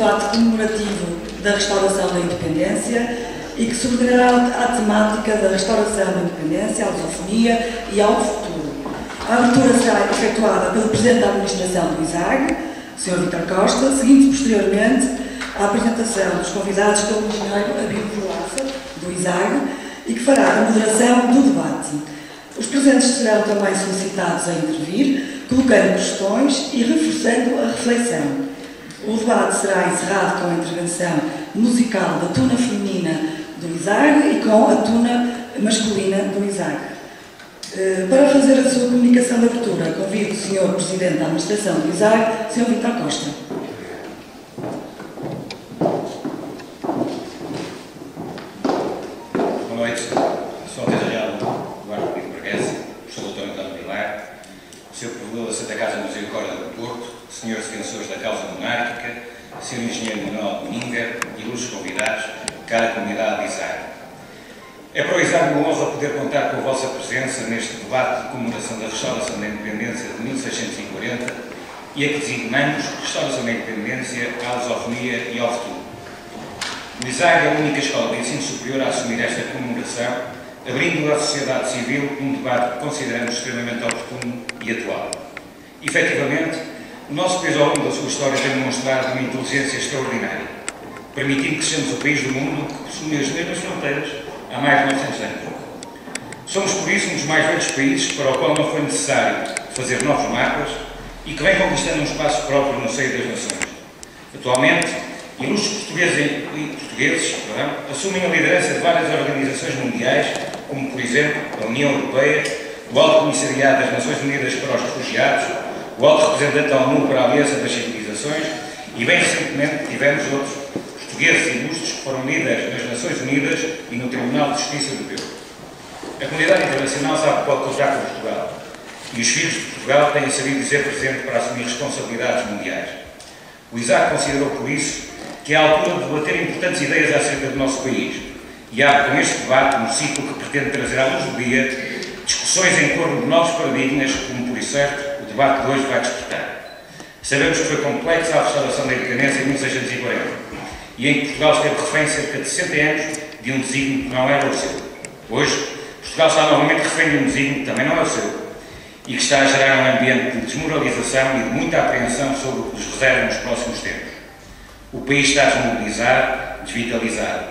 debate comemorativo da restauração da independência e que se ordenará à temática da restauração da independência, à lusofonia e ao futuro. A abertura será efetuada pelo Presidente da Administração do ISAG, o Sr. Vítor Costa, seguindo posteriormente a apresentação dos convidados pelo Engenheiro Abílio Vilaça, do ISAG, e que fará a moderação do debate. Os presentes serão também solicitados a intervir, colocando questões e reforçando a reflexão. O debate será encerrado com a intervenção musical da tuna feminina do ISAG e com a tuna masculina do ISAG. Para fazer a sua comunicação de abertura, convido o Sr. Presidente da Administração do ISAG, Sr. Vítor Costa. Boa noite, sou Alteza Real do Guarda Pio Bragança, professor Dr. António Vilar, Sr. Provedor da Santa Casa Misericórdia do Porto, Srs. Defensores da Causa Monárquica, Sr. Engenheiro Manuel Dominga e ilustres convidados, cara comunidade de ISAG. É para o ISAG uma honra poder contar com a vossa presença neste debate de comemoração da restauração da independência de 1640 e a que designamos Restauração da Independência, à lusofonia e ao futuro. O ISAG é a única escola de ensino superior a assumir esta comemoração, abrindo à sociedade civil um debate que consideramos extremamente oportuno e atual. Efetivamente, o nosso país ao longo da sua história tem demonstrado uma inteligência extraordinária, permitindo que sejamos o país do mundo que possui as mesmas fronteiras há mais de 900 anos. Somos, por isso, um dos mais velhos países para o qual não foi necessário fazer novos mapas e que vem conquistando um espaço próprio no seio das nações. Atualmente, ilustres portugueses assumem a liderança de várias organizações mundiais, como, por exemplo, a União Europeia, o Alto Comissariado das Nações Unidas para os Refugiados, o Alto Representante da ONU para a Aliança das Civilizações e, bem recentemente, tivemos outros portugueses ilustres que foram líderes nas Nações Unidas e no Tribunal de Justiça Europeu. A comunidade internacional sabe que pode contar com Portugal e os filhos de Portugal têm sabido dizer presente para assumir responsabilidades mundiais. O ISAG considerou, por isso, que é a altura de debater importantes ideias acerca do nosso país e abre com este debate um ciclo que pretende trazer à luz do dia discussões em torno de novos paradigmas, como, por certo, o debate de hoje vai despertar. Sabemos que foi complexa a restauração da independência em 1640 e em que Portugal esteve refém cerca de 60 anos de um desígnio que não era o seu. Hoje, Portugal está novamente refém de um desígnio que também não é o seu e que está a gerar um ambiente de desmoralização e de muita apreensão sobre o que nos reserva nos próximos tempos. O país está desmobilizado, desvitalizado,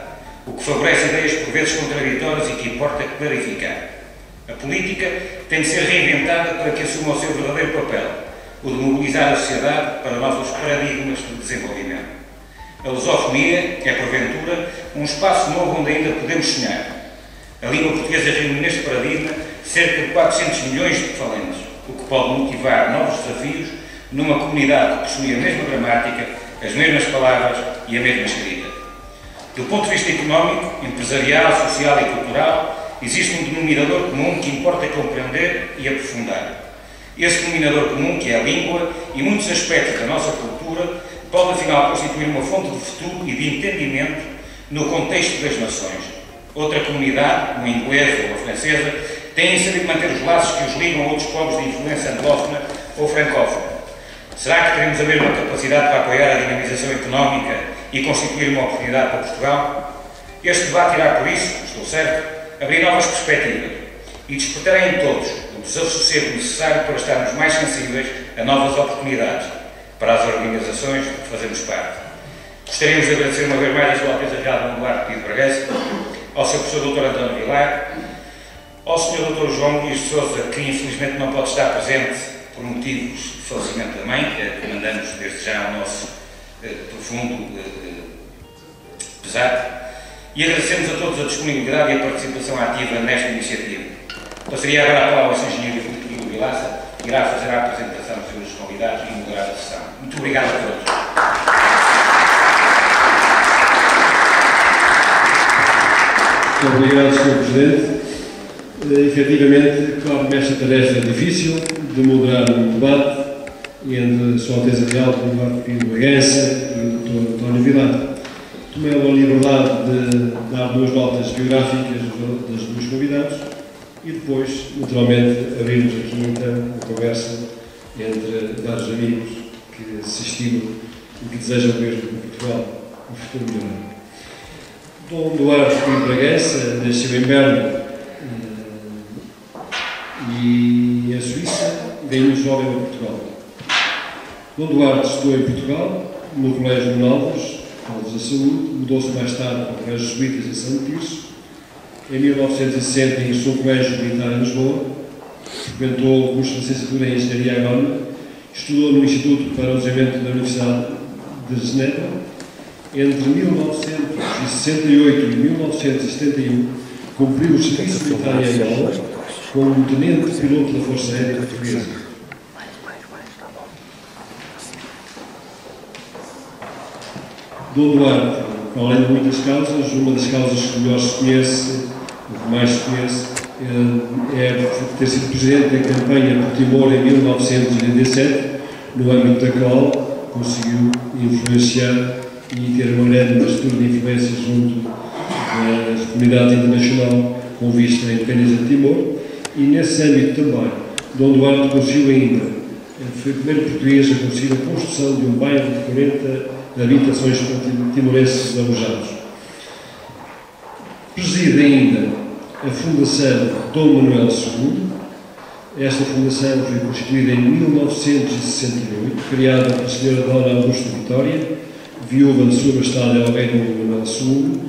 o que favorece ideias por vezes contraditórias e que importa clarificar. A política tem de ser reinventada para que assuma o seu verdadeiro papel, o de mobilizar a sociedade para novos paradigmas de desenvolvimento. A lusofonia é, porventura, um espaço novo onde ainda podemos sonhar. A língua portuguesa reúne neste paradigma cerca de 400 milhões de falantes, o que pode motivar novos desafios numa comunidade que possui a mesma gramática, as mesmas palavras e a mesma escrita. Do ponto de vista económico, empresarial, social e cultural, existe um denominador comum que importa compreender e aprofundar. Esse denominador comum, que é a língua e muitos aspectos da nossa cultura, pode afinal constituir uma fonte de futuro e de entendimento no contexto das nações. Outra comunidade, uma inglesa ou a francesa, têm sabido manter os laços que os ligam a outros povos de influência anglófona ou francófona. Será que teremos a mesma capacidade para apoiar a dinamização económica e constituir uma oportunidade para Portugal? Este debate irá, por isso, estou certo, abrir novas perspectivas e despertar em todos o desassossego necessário para estarmos mais sensíveis a novas oportunidades para as organizações de que fazemos parte. Gostaríamos de agradecer uma vez mais a Sua Alteza Real do Guarda Pio Bragança, ao Sr. Professor Dr. António Vilar, ao Sr. Dr. João Luís de Sousa, que infelizmente não pode estar presente por motivos de falecimento da mãe, que mandamos desde já o nosso profundo pesar, e agradecemos a todos a disponibilidade e a participação ativa nesta iniciativa. Passaria agora a palavra ao Sr. Engenheiro Abílio Vilaça, que irá fazer a apresentação dos seus convidados e moderar a sessão. Muito obrigado a todos. Muito obrigado, Sr. Presidente. Efetivamente, cabe-me esta tarefa difícil de moderar um debate entre a Sua Alteza Real do Guarda Pio Bragança e o Dr. António Vilar. Tomei a liberdade de dar duas voltas biográficas das duas convidados e depois, naturalmente, abrimos aqui então uma conversa entre vários amigos que se estimam e que desejam o mesmo. Portugal, um futuro melhor. Dom Duarte de Bragança nasceu em Berna e, em Suíça, veio jovem a Portugal. Dom Duarte estudou em Portugal, no Colégio de Menalves, Caldas da Saúde, mudou-se mais tarde para o Colégio Jesuítas em São Tirso. Em 1960 ingressou no Colégio Militar em Lisboa, frequentou o curso de licenciatura em Engenharia Agrónoma, estudou no Instituto para o Desenvolvimento da Universidade de Genebra. Entre 1968 e 1971 cumpriu o serviço militar em Angola como tenente piloto da Força Aérea Portuguesa. Dom Duarte, além de muitas causas, uma das causas que melhor se conhece, o que mais se conhece, é ter sido presidente da campanha por Timor em 1987, no âmbito da qual conseguiu influenciar e ter uma grande mistura de influências junto da comunidade internacional com vista à independência de Timor, e nesse âmbito também, Dom Duarte conseguiu ainda, foi o primeiro português a conseguir a construção de um bairro de 40 habitações timorenses alojados. Preside ainda a Fundação Dom Manuel II. Esta fundação foi constituída em 1968, criada pela Sra. Dona Augusta Vitória, viúva de Sua Majestade El Rei Dom Manuel II,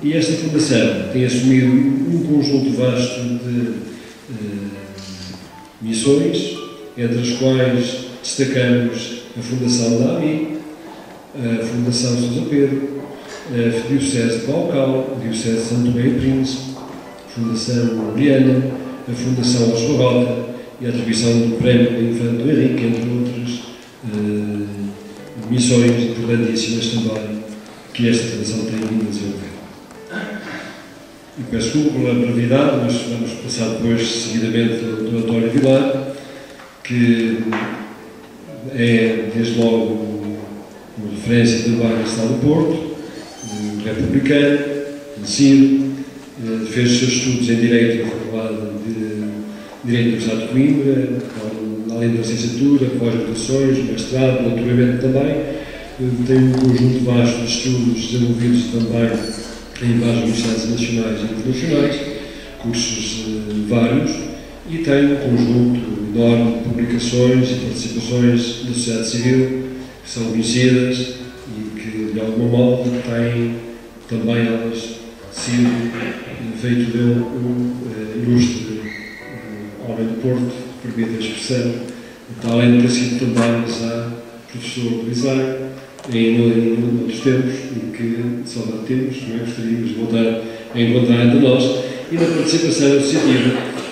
e esta fundação tem assumido um conjunto vasto de missões, entre as quais destacamos a Fundação da AMI, a Fundação Sousa Pedro, a Diocese de Paucal, a Diocese de Santo Tomé e Príncipe, a Fundação Oriana, a Fundação Osvaldo e a atribuição do Prémio do Infante Henrique, entre outras missões importantíssimas também que esta Fundação tem vindo a desenvolver. E peço desculpa pela brevidade, mas vamos passar depois seguidamente do António Vilar, que é, desde logo, uma referência também no Estado do Porto, republicano, nascido, fez os seus estudos em Direito na Faculdade de Direito da Universidade de Coimbra, além da licenciatura, pós-graduações, mestrado, doutoramento também. Tem um conjunto vasto de estudos desenvolvidos também em várias universidades nacionais e internacionais, cursos vários, e tem um conjunto enorme de publicações e participações da sociedade civil que são conhecidas e que, de algum modo, têm também elas sido feito dele um ilustre homem do Porto, permite a expressão, além de ter sido também já professor do Isaac em outros tempos e que saudade temos, não é? Gostaríamos de voltar a encontrar entre nós, e na participação associativa,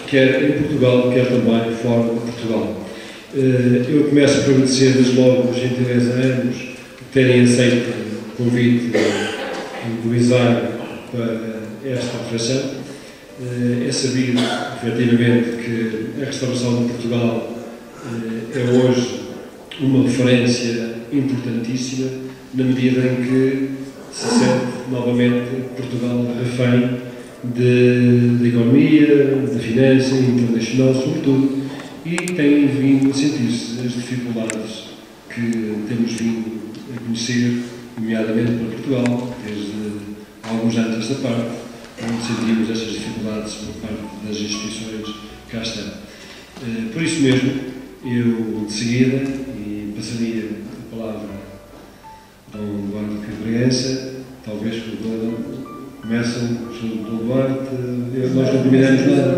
quer em Portugal, quer também fora de Portugal. Eu começo por agradecer desde logo a gentileza a ambos por terem aceito o convite do Isaac para esta reflexão. É sabido, efetivamente, que a restauração de Portugal é hoje uma referência importantíssima, na medida em que se sente novamente Portugal refém da economia, da finança internacional, sobretudo, e tem vindo a sentir-se as dificuldades que temos vindo a conhecer, nomeadamente para Portugal, desde alguns anos desta parte, onde sentimos estas dificuldades por parte das instituições que cá estão. Por isso mesmo, eu, de seguida, e passaria a palavra a Dom Duarte de Bragança, talvez que começam o Dom Duarte, nós não combinamos nada.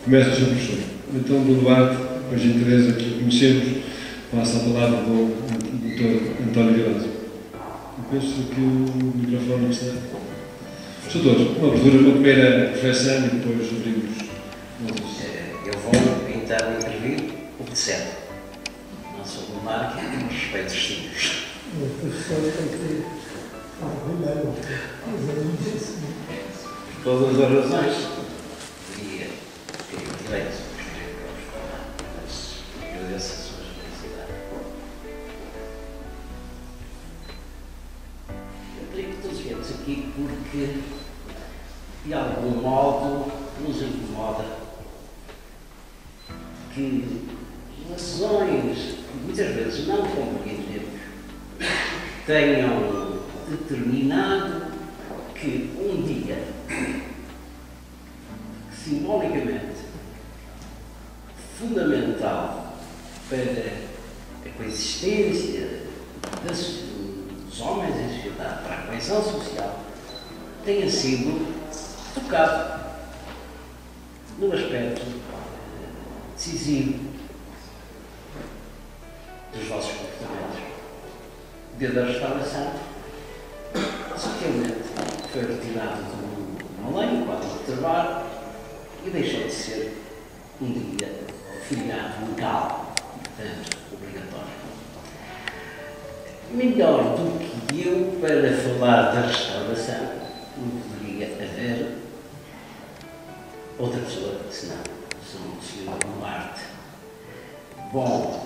Começa o seu professor. Então, Dom Duarte, com a gentileza que conhecemos, passa a palavra ao Dr. António Vilar. Eu penso que o microfone está. Professor, uma primeira reflexão e depois abrimos outros. Eu vou então intervir o que disser. Não sou monárquico, mas respeito os símbolos. O professor tem que ter primeiro, por todas as razões. Queria direito, mas agradeço a sua generosidade. Eu creio que todos viemos aqui porque, de algum modo, nos incomoda que relações que muitas vezes não compreendemos tenham determinado que um dia, simbolicamente, fundamental para a coexistência dos homens em sociedade, para a coesão social, tenha sido tocado no aspecto decisivo dos vossos comportamentos. Desde a restauração, sutilmente foi retirado de uma lei, um quadro de trabalho, e deixou de ser um dia feriado legal, portanto, obrigatório. Melhor do que eu para falar da restauração, não poderia haver outra pessoa senão o Sr. Duarte. Bom,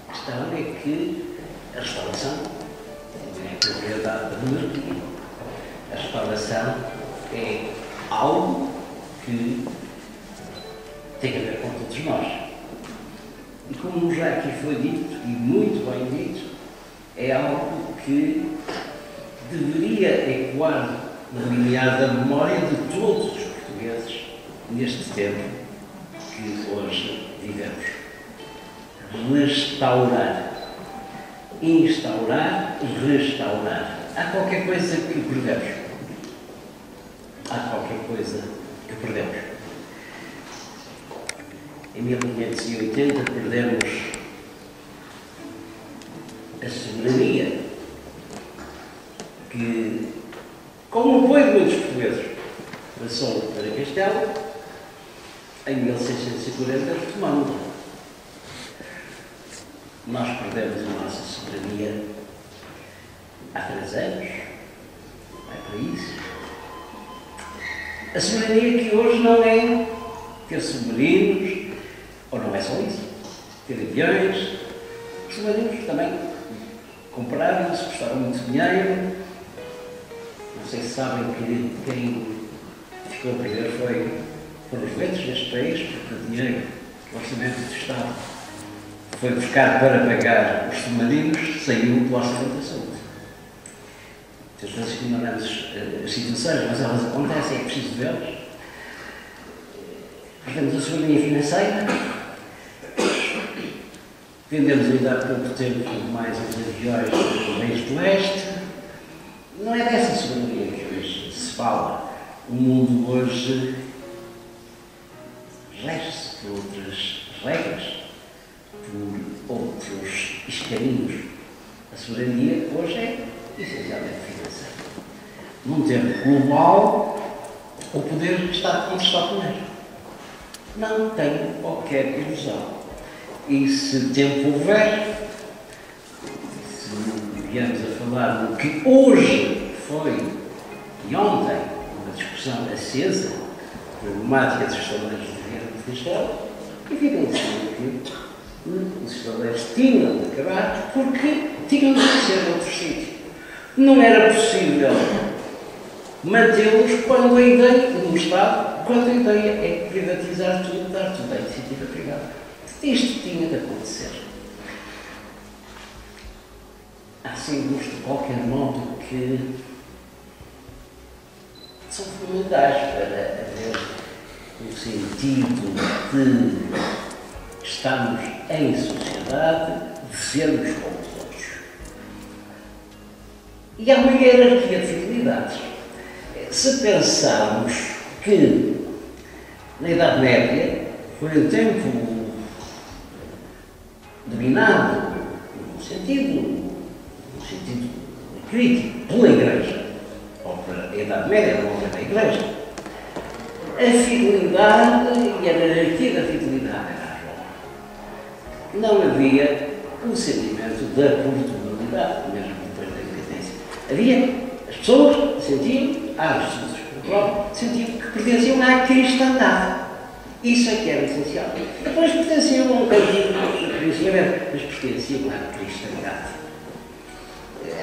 a questão é que a restauração não é propriedade da monarquia. A restauração é algo que tem a ver com todos nós. E como já aqui foi dito, e muito bem dito, é algo que deveria ecoar no limiar da memória de todos os portugueses neste tempo que hoje vivemos. Restaurar, instaurar, restaurar. Há qualquer coisa que perdemos. Há qualquer coisa que perdemos. Em 1580 perdemos a soberania que, com o apoio de muitos portugueses, passou para Castelo. Em 1640 retomamos. Nós perdemos a nossa soberania há 3 anos. É para isso. A soberania que hoje não é ter submarinos, ou não é só isso, ter aviões. Os submarinos também compraram-se, custaram muito dinheiro. Não sei se sabem que quem ficou a perder foram os ventos deste país, porque o dinheiro, o orçamento do Estado, foi buscar para pagar os submarinos, saiu do orçamento da saúde. Às vezes ignoramos as situações, mas elas acontecem, é preciso vê-las. Perdemos a soberania financeira, vendemos ainda há pouco tempo mais uns aviões dos meios do leste. Não é dessa soberania que hoje se fala. O mundo hoje rege-se por outras regras, por outros escaninhos. A soberania hoje é essencialmente financeira. Num tempo global, o poder está onde está o dinheiro. Não tenho qualquer ilusão. E se tempo houver, se viemos a falar do que hoje foi e ontem uma discussão acesa, problemática dos estaleiros de Viana do Castelo, evidentemente que os estaleiros tinham de acabar porque tinham de ser outro sítio. Não era possível mantê-los quando a ideia do Estado, quando a ideia é privatizar tudo, dar tudo à iniciativa privada. Isto tinha de acontecer. Há símbolos de qualquer modo que são fundamentais para haver o sentido de estarmos em sociedade, de sermos como os outros. E há uma hierarquia de fidelidades. Se pensarmos que na Idade Média foi um tempo dominado, no sentido crítico, pela Igreja, ou pela Idade Média, ou pela Igreja, a fidelidade e a hierarquia da fidelidade era a Roma. Não havia o sentimento da portabilidade, mesmo depois da independência. Havia, as pessoas sentiam, Jesus próprio, sentiam que pertenciam à cristandade. Isso é que era essencial. Depois pertenciam a um partido, mas pertenciam à cristandade.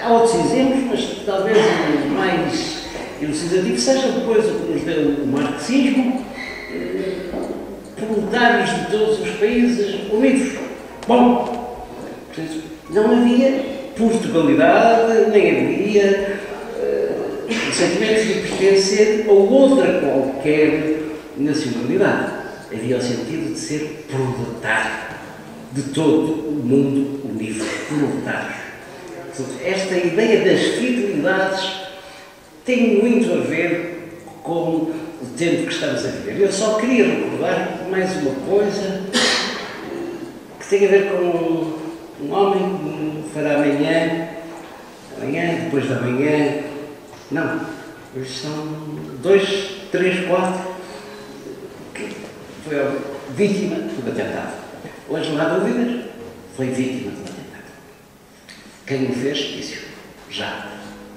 Há outros exemplos, mas talvez o mais elucidativo seja depois o que nos deu o marxismo, proletários de todos os países unidos. Bom, portanto, não havia Portugalidade, nem havia o sentimento de pertencer a outra qualquer nacionalidade. Havia o sentido de ser proletário, de todo o mundo unido, proletário. Esta ideia das fidelidades tem muito a ver com o tempo que estamos a viver. Eu só queria recordar mais uma coisa que tem a ver com um homem que fará amanhã, depois da manhã. Não, hoje são 2, 3, 4 que foi vítima do atentado. Hoje não há dúvidas, foi vítima do atentado. Quem o fez, disse-o, já.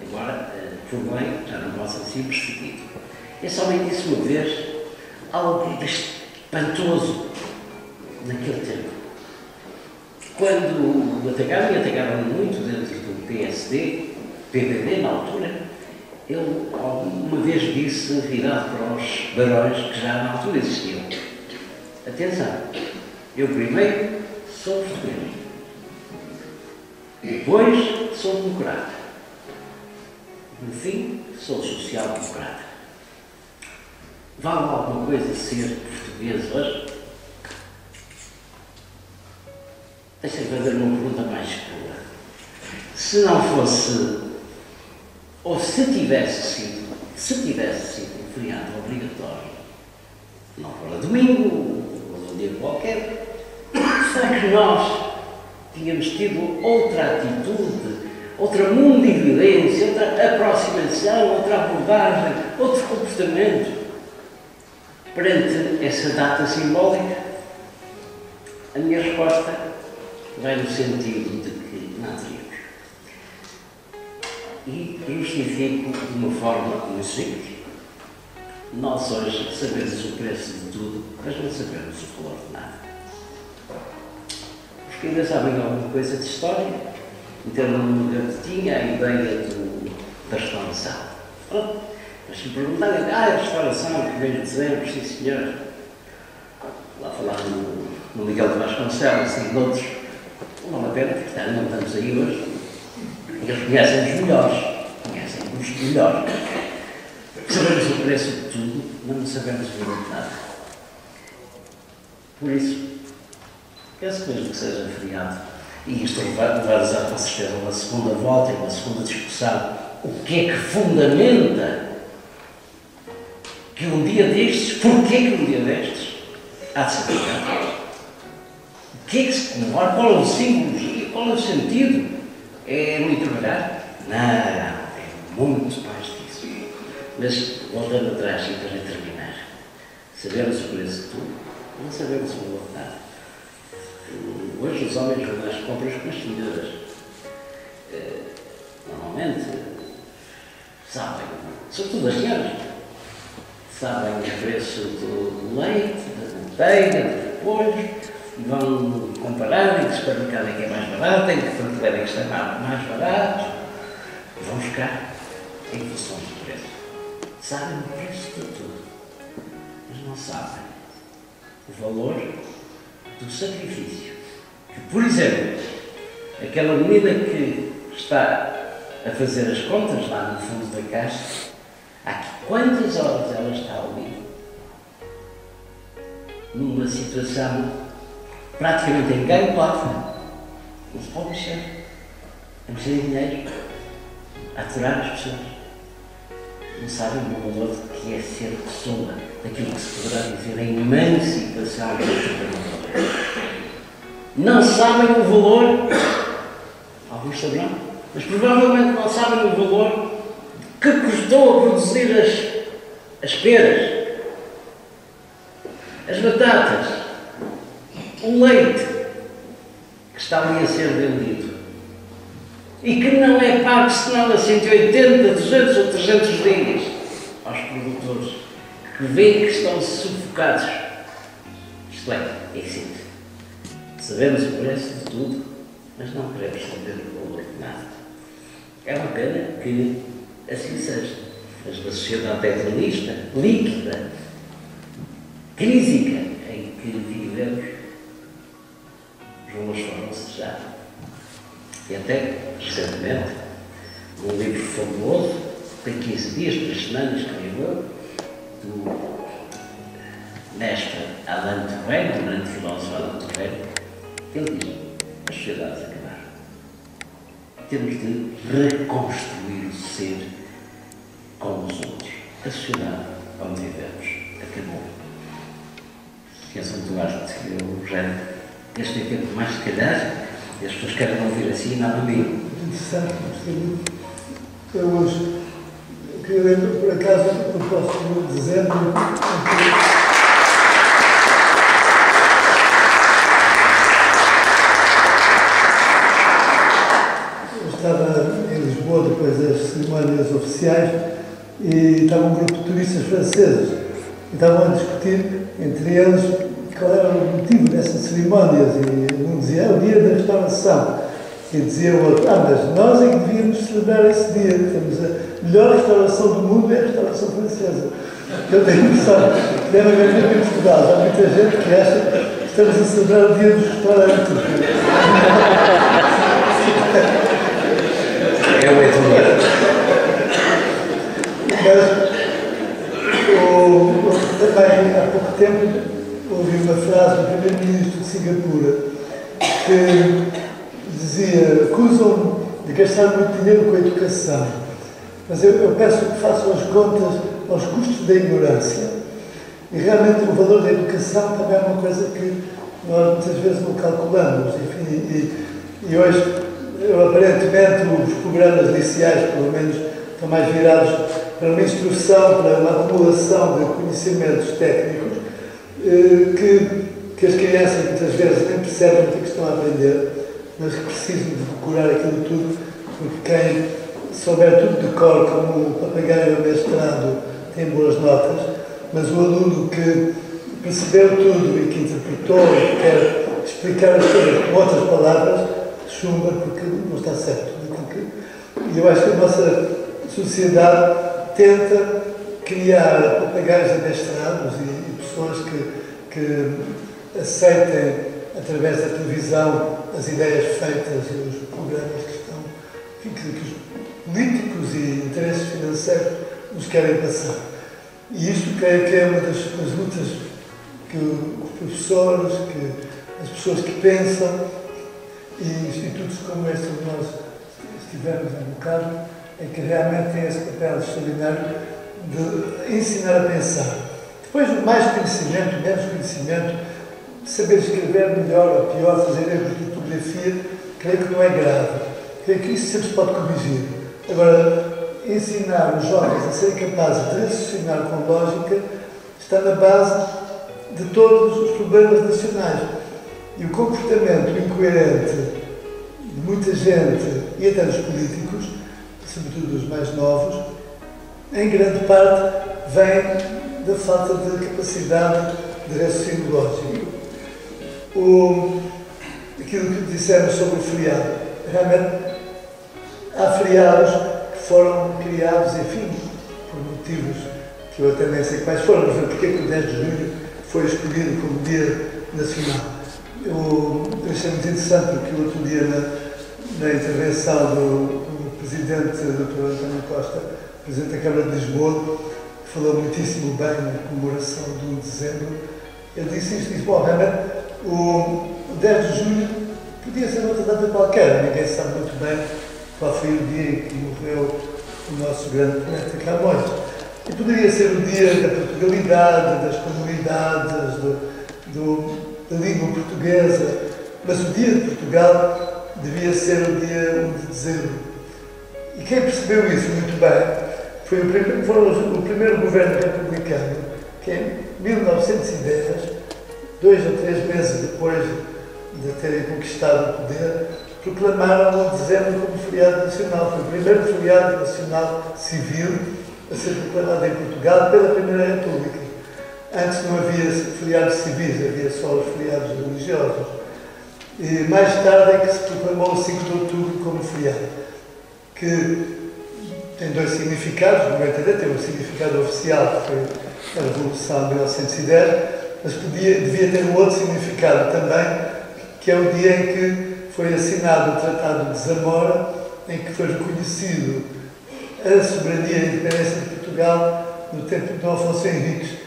Agora, por bem, já não possa ser perseguido. Esse homem disse uma vez algo espantoso naquele tempo. Quando o atacaram, e atacaram muito dentro do PSD, PVD na altura, ele alguma vez disse, virado para os barões que já na altura existiam: atenção, eu primeiro sou português, depois sou democrata, no fim sou social-democrata. Vale alguma coisa ser português hoje? Deixa-me fazer uma pergunta mais pura. Se não fosse, ou se tivesse sido um feriado obrigatório, não fora domingo, ou um dia qualquer, será que nós tínhamos tido outra atitude, outra mundividência, outra aproximação, outra abordagem, outro comportamento perante essa data simbólica? A minha resposta vai no sentido de que não teríamos. E justifico de uma forma muito simples. Nós hoje sabemos o preço de tudo, mas não sabemos o valor de nada. Os que ainda sabem alguma coisa de história, então eu tinha a ideia da restauração. Pronto. Mas se me perguntarem, a restauração, 1 de dezembro, sim senhor. Lá falar no Miguel de Vasconcelos e de outros, não vale a pena, porque não estamos aí hoje. Eles conhecem os melhores. Sabemos o preço de tudo, mas não sabemos o valor de nada. Por isso, penso que mesmo que seja feriado, e isto levar-nos com certeza uma segunda volta e uma segunda discussão, o que é que fundamenta que um dia destes, porquê que um dia destes há de ser feriado? O que é que se comemora? Qual é o símbolo? Qual é o sentido? É muito trabalhar? Não, é muito mais disso. Mas, voltando atrás e para terminar, sabemos o preço de tudo, não sabemos o valor de nada. Hoje os homens vão às compras com as senhoras. Normalmente, sabem, sobretudo as senhoras, sabem o preço do leite, da manteiga, do repolho, e vão comparar em que supermercado é que é mais barato, em que prateleira é que está mais barato, e vão buscar em função do preço. Sabem o preço de tudo, mas não sabem o valor do sacrifício. Que, por exemplo, aquela menina que está a fazer as contas lá no fundo da caixa, há quantas horas ela está ali? Numa situação praticamente em ganho plata. Não se pode mexer. A mexer em dinheiro. A aturar as pessoas. Não sabem o valor que é ser pessoa, daquilo que se poderá dizer a emancipação do trabalhador. Não sabem o valor, alguns saberão, mas provavelmente não sabem o valor que custou a produzir as peras, as batatas, o leite que está ali a ser vendido e que não é pago senão a 180, 200 ou 300 dias aos produtores que veem que estão sufocados. Isto é simples. Sabemos o preço de tudo, mas não queremos saber o valor de nada. É uma pena que assim seja. Mas uma sociedade hedonista, líquida, crísica, em que vivemos, os valores foram-se já. E até recentemente, um livro fabuloso, tem 15 dias, 3 semanas, creio eu, do mestre Alain Touraine, do grande filósofo Alain Touraine. Ele diz: as sociedades acabaram. Temos de reconstruir o ser com os outros. A sociedade onde vivemos acabou. Que é muito vasto, eu já este tempo mais, se calhar, e as pessoas querem ouvir assim, nada amigo. Interessante, gostei muito. Eu hoje queria ler, por acaso, no próximo dezembro, eu estava em Lisboa depois das cerimónias oficiais e estava um grupo de turistas franceses e estavam a discutir entre eles qual era o motivo dessas cerimónias, e um dizia: é o dia da restauração, e dizia o outro: mas nós é que devíamos celebrar esse dia, temos a melhor restauração do mundo, é a restauração francesa. Eu tenho a impressão que deve haver mesmo em Portugal, há muita gente que acha que estamos a celebrar o dia dos restaurantes. É o eterno. Mas também há pouco tempo ouvi uma frase do primeiro-ministro de Singapura que dizia: acusam-me de gastar muito dinheiro com a educação, mas eu peço que façam as contas aos custos da ignorância. E realmente o valor da educação também é uma coisa que nós muitas vezes não calculamos. Enfim, e hoje, aparentemente, os programas iniciais, pelo menos, estão mais virados para uma instrução, para uma acumulação de conhecimentos técnicos que as crianças muitas vezes nem percebem o que estão a aprender, mas que precisam de decorar aquilo tudo, porque quem souber tudo de cor, como o papagaio mestrado, tem boas notas, mas o aluno que percebeu tudo e que interpretou e que quer explicar as coisas com outras palavras, chumba porque não está certo. E eu acho que a nossa sociedade tenta criar papagaios amestrados e pessoas que aceitem, através da televisão, as ideias feitas e os programas que estão, que os políticos e interesses financeiros nos querem passar. E isto creio que é uma das lutas que os professores, que as pessoas que pensam e institutos como este onde nós estivemos um bocado, é que realmente têm esse papel extraordinário de ensinar a pensar. Depois, mais conhecimento, menos conhecimento, saber escrever melhor ou pior, fazer erros de ortografia, creio que não é grave. Creio que isso sempre se pode corrigir. Agora, ensinar os jovens a serem capazes de raciocinar com lógica está na base de todos os problemas nacionais. E o comportamento incoerente de muita gente, e até dos políticos, sobretudo dos mais novos, em grande parte vem da falta de capacidade de raciocínio lógico. Aquilo que dissemos sobre o feriado, realmente há feriados que foram criados, enfim, por motivos que eu até nem sei quais foram, mas porque que o 10 de julho foi escolhido como Dia Nacional. Eu achei muito interessante porque o outro dia, na intervenção do Presidente, Dr. António Costa, Presidente da Câmara de Lisboa, que falou muitíssimo bem na comemoração do 1 de dezembro, ele disse isto, disse: bom, realmente, o 10 de julho podia ser outra data qualquer, ninguém sabe muito bem qual foi o dia em que morreu o nosso grande poeta Camões. E poderia ser o dia da Portugalidade, das comunidades, da língua portuguesa, mas o dia de Portugal devia ser o dia 1 de dezembro. E quem percebeu isso muito bem foi o primeiro governo republicano que, em 1910, 2 ou 3 meses depois de terem conquistado o poder, proclamaram o 1 de dezembro como feriado nacional. Foi o primeiro feriado nacional civil a ser proclamado em Portugal pela Primeira República. Antes não havia feriados civis, havia só os feriados religiosos. E mais tarde é que se proclamou o 5 de outubro como feriado, que tem 2 significados. No meu entender, tem um significado oficial, que foi a Revolução de 1910, mas devia ter um outro significado também, que é o dia em que foi assinado o Tratado de Zamora em que foi reconhecido a soberania e a independência de Portugal no tempo de Dom Afonso Henriques,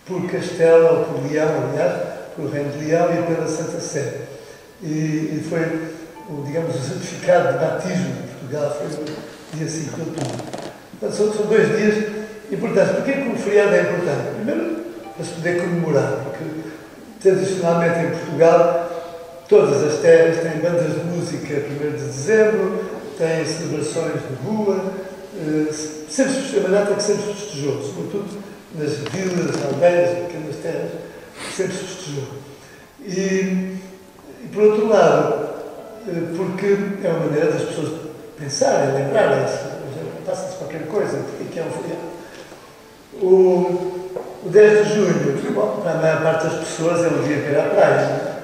por Castela, ou por Leão, aliás, pelo Reino de Leão e pela Santa Sé. E foi, digamos, o certificado de batismo de Portugal, foi no dia 5 de outubro. Portanto, são 2 dias importantes. Porquê que o feriado é importante? Primeiro, para se poder comemorar, porque tradicionalmente em Portugal todas as terras têm bandas de música 1º de dezembro, têm celebrações de rua, sempre é uma data que sempre se festejou, sobretudo nas vilas, aldeias, pequenas terras, sempre se festejou. E por outro lado, porque é uma maneira das pessoas pensarem, lembrarem-se, passa-se qualquer coisa, porque é um feriado. O 10 de junho, bom, para a maior parte das pessoas é o dia para ir à praia,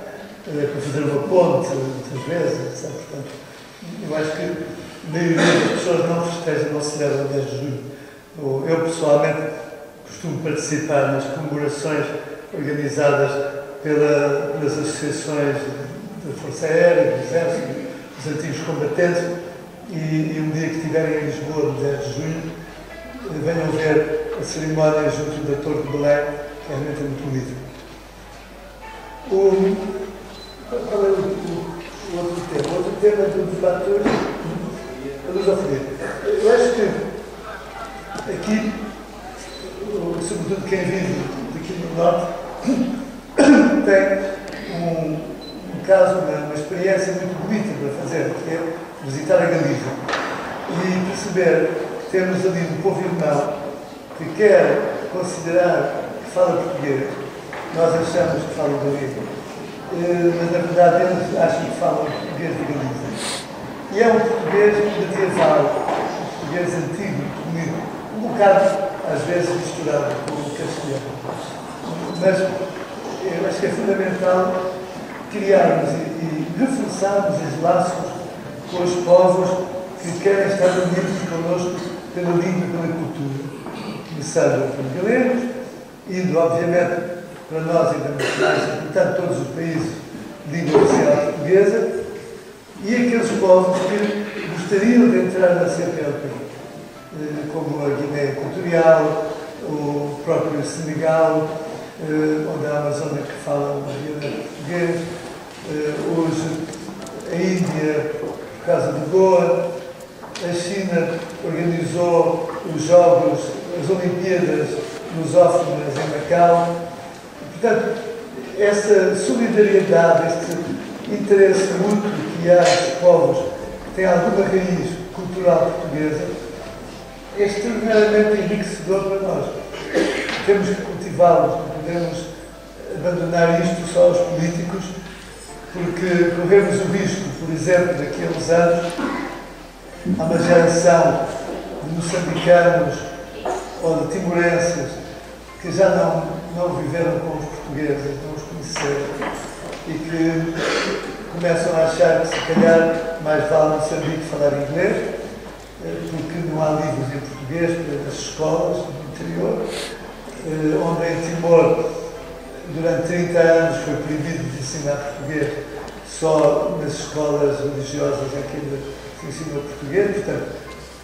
para fazer uma ponte, muitas vezes, sabe? Portanto, eu acho que a maioria das pessoas não festejam, não celebram o 10 de junho. Eu, pessoalmente, costumo participar nas comemorações organizadas pelas associações da Força Aérea, do Exército, dos antigos combatentes, e um dia que estiverem em Lisboa, no 10 de junho, venham ver a cerimónia junto da Torre de Belém, que realmente é muito bonita. Qual é o outro tema? O outro tema do debate hoje é a lusofonia. Eu acho que aqui, sobretudo quem vive aqui no Norte, tem um caso, uma experiência muito bonita para fazer, que é visitar a Galiza e perceber que temos ali um povo irmão que quer considerar que fala português. Nós achamos que falam galego, mas na verdade eles acham que falam português de Galiza. E é um português medieval, um português antigo, bonito, um bocado, às vezes, misturado com o castelhano. Mas eu acho que é fundamental criarmos e reforçarmos os laços com os povos que querem estar unidos connosco pela língua e pela cultura. Começando pelos galegos, indo, obviamente, para nós ainda mais importante, todos os países de língua oficial portuguesa, e aqueles povos que gostariam de entrar na CPLP, como a Guiné Equatorial, o próprio Senegal, onde a Amazônia que fala português, a Índia, por causa de Goa, a China organizou os Jogos, as Olimpíadas lusófonas em Macau. Portanto, essa solidariedade, este interesse mútuo que há entre povos que têm alguma raiz cultural portuguesa, é extraordinariamente enriquecedor para nós. Temos que cultivá-los, não podemos abandonar isto só aos políticos, porque corremos o risco, por exemplo, daqui a uns anos, há uma geração de moçambicanos ou de timorenses que já não viveram com os portugueses, não os conheceram, e que começam a achar que, se calhar, mais vale Moçambique falar inglês, porque não há livros em português para as escolas do interior, onde em Timor, durante 30 anos, foi proibido de ensinar português, só nas escolas religiosas é que ainda se ensina português. Portanto,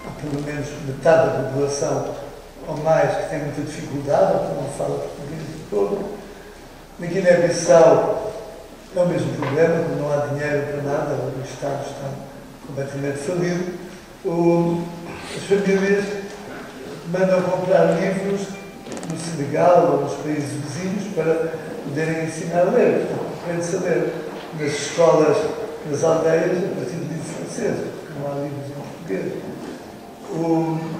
há pelo menos metade da população ou mais que tem muita dificuldade, ou que não fala português de todo. Na Guiné-Bissau é o mesmo problema, porque não há dinheiro para nada, o Estado está completamente falido. As famílias mandam comprar livros no Senegal ou nos países vizinhos para poderem ensinar a ler. Portanto, aprende-se a ler nas escolas, nas aldeias, a partir de livros franceses, porque não há livros em português.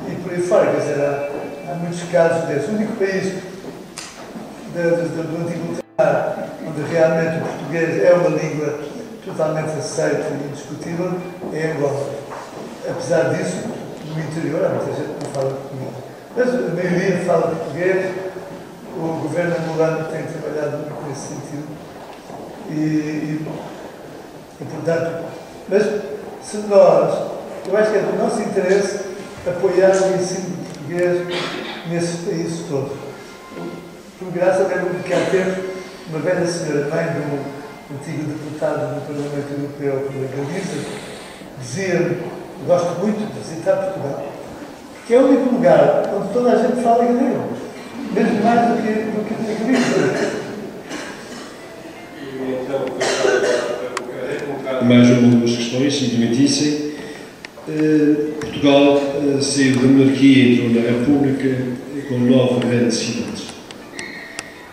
E por aí fora, quer dizer, há muitos casos desses. O único país do antigo lugar onde realmente o português é uma língua totalmente aceita e indiscutível é Angola. Apesar disso, no interior há muita gente que não fala português. Mas a maioria fala português. O governo angolano tem trabalhado muito nesse sentido. E portanto, mas se nós, eu acho que é do nosso interesse apoiar o ensino de português nesses países todos. Por graça, lembro-me que há tempo, uma velha senhora, mãe de um antigo deputado do Parlamento Europeu pela Galiza, dizia-me gosto muito de visitar Portugal, porque é o único lugar onde toda a gente fala grego, mesmo mais do que grego. Mais uma ou duas questões, se me permitissem. Portugal saiu da monarquia e entrou na República com 9 grandes cidades.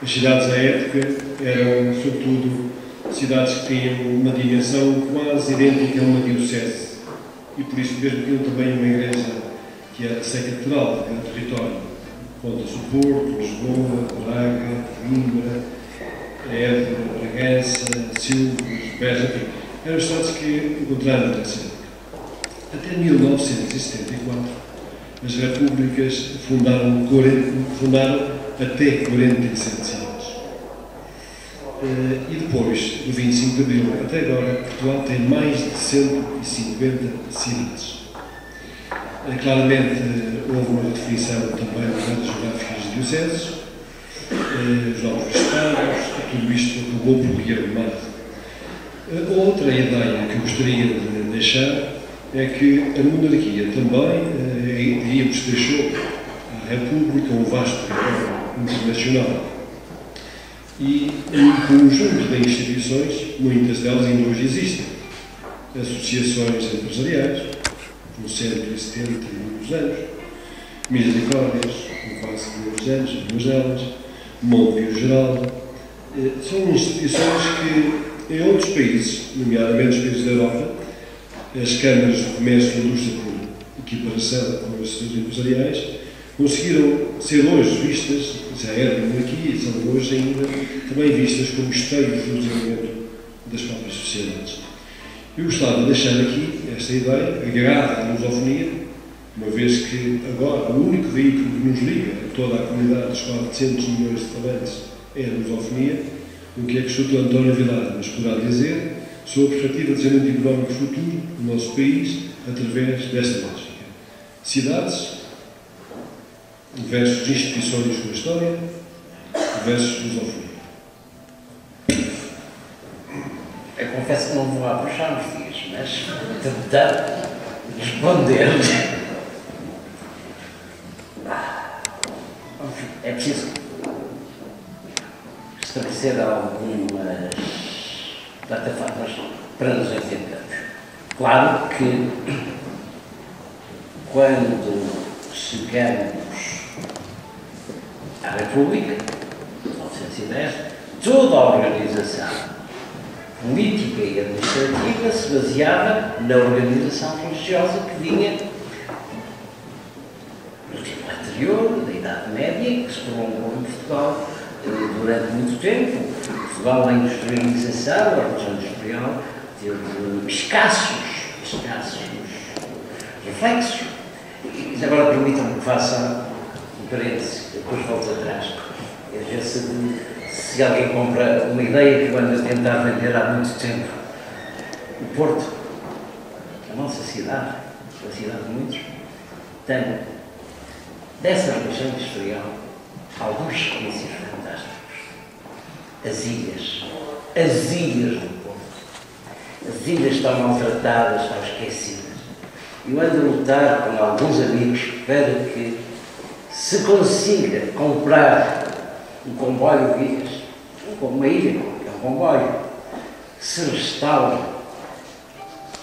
As cidades à época eram, sobretudo, cidades que tinham uma dimensão quase idêntica a uma diocese e por isso mesmo tinham também uma igreja que era sem catedral, de cada território. Conta-se o Porto, Lisboa, Braga, Coimbra, Évora, Bragança, Silves, Beja, enfim. Eram cidades que encontraram nessa época. Até 1974, as repúblicas fundaram até 47 cidades. E depois, do 25 de abril até agora, Portugal tem mais de 150 cidades. Claramente, houve uma definição também das áreas geográficas de dioceses, os novos estados, tudo isto acabou por rearrumar. Outra ideia que eu gostaria de deixar é que a monarquia também, diríamos, deixou à República um vasto território internacional. E um conjunto de instituições, muitas delas ainda hoje existem. Associações empresariais, com 170 e muitos anos, Misericórdias, com quase 2 anos, algumas delas, Monte Geral. São instituições que, em outros países, nomeadamente os países da Europa, as câmaras de comércio e indústria, por equiparação com as associações empresariais, conseguiram ser hoje vistas, já era da monarquia, são hoje ainda também vistas como esteios do desenvolvimento das próprias sociedades. Eu gostava de deixar aqui esta ideia, agarrada à lusofonia, uma vez que agora o único veículo que nos liga a toda a comunidade dos 400 milhões de falantes é a lusofonia, o que é que o Sr. António Vilar nos poderá dizer sobre a perspectiva de desenvolvimento económico futuro do nosso país através desta lógica. Cidades versus instituições com história versus lusofonia. Eu confesso que não vou abaixar os dias, mas tentar responder. É preciso estabelecer algumas plataformas para nos entendermos. Claro que quando chegamos à República, em 1910, toda a organização política e administrativa se baseava na organização religiosa que vinha do tempo anterior, da Idade Média, que se prolongou em Portugal durante muito tempo. Portugal, na industrialização, a revolução industrial, teve escassos reflexos. E agora permitam-me que faça um parênteses, depois volto atrás. É ver se alguém compra uma ideia que eu ando a tentar vender há muito tempo. O Porto, a nossa cidade, a cidade de muitos, tem, dessa revolução industrial, alguns resquícios fantásticos. As ilhas do Porto. As ilhas estão maltratadas, estão esquecidas. Eu ando a lutar com alguns amigos para que se consiga comprar um comboio de ilhas, uma ilha, que é um comboio, que se restaure,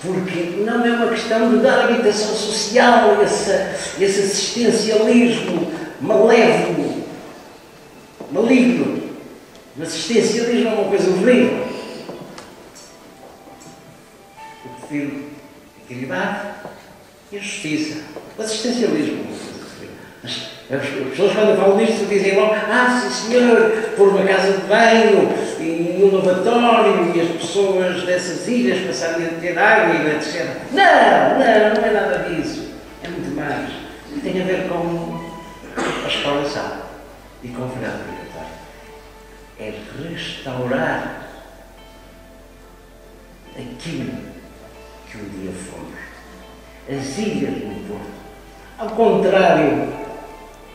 porque não é uma questão de dar habitação social, esse assistencialismo malévolo, maligno. O assistencialismo é uma coisa horrível. Eu prefiro a equidade e a justiça. O assistencialismo é uma coisa horrível. Mas as pessoas, quando falam disto, dizem logo: ah, sim senhor, pôr uma casa de banho e um lavatório e as pessoas dessas ilhas passarem a ter água e etc. Não é nada disso. É muito mais. Tem a ver com a restauração e com o feriado obrigatório. É restaurar aquilo que um dia fomos. As ilhas do Porto. Ao contrário